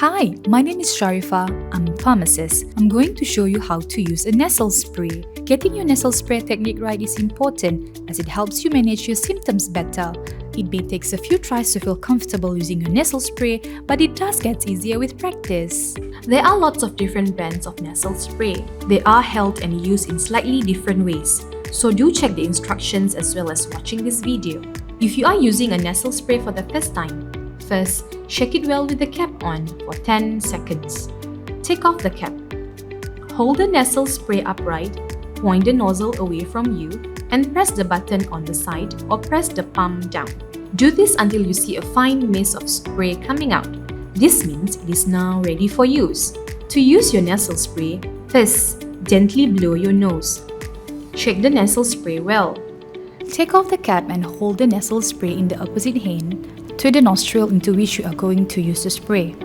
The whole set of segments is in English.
Hi, my name is Sharifa. I'm a pharmacist. I'm going to show you how to use a nasal spray. Getting your nasal spray technique right is important as it helps you manage your symptoms better. It may take a few tries to feel comfortable using your nasal spray, but it does get easier with practice. There are lots of different brands of nasal spray. They are held and used in slightly different ways, so do check the instructions as well as watching this video. If you are using a nasal spray for the first time, first, shake it well with the cap on for 10 seconds. Take off the cap. Hold the nasal spray upright, point the nozzle away from you, and press the button on the side or press the palm down. Do this until you see a fine mist of spray coming out. This means it is now ready for use. To use your nasal spray, first, gently blow your nose. Shake the nasal spray well. Take off the cap and hold the nasal spray in the opposite hand to the nostril into which you are going to use the spray.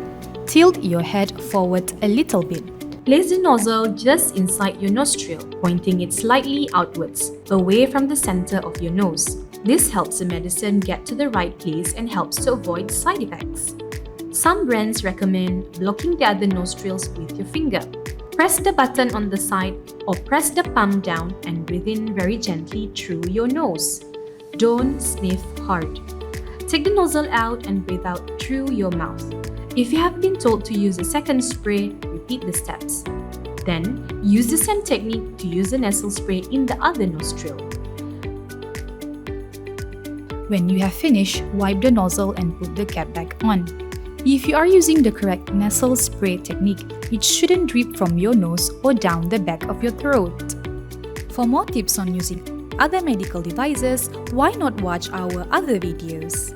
Tilt your head forward a little bit. Place the nozzle just inside your nostril, pointing it slightly outwards, away from the center of your nose. This helps the medicine get to the right place and helps to avoid side effects. Some brands recommend blocking the other nostrils with your finger. Press the button on the side or press the palm down and breathe in very gently through your nose. Don't sniff hard. Take the nozzle out and breathe out through your mouth. If you have been told to use a second spray, repeat the steps. Then, use the same technique to use the nasal spray in the other nostril. When you have finished, wipe the nozzle and put the cap back on. If you are using the correct nasal spray technique, it shouldn't drip from your nose or down the back of your throat. For more tips on using other medical devices, why not watch our other videos?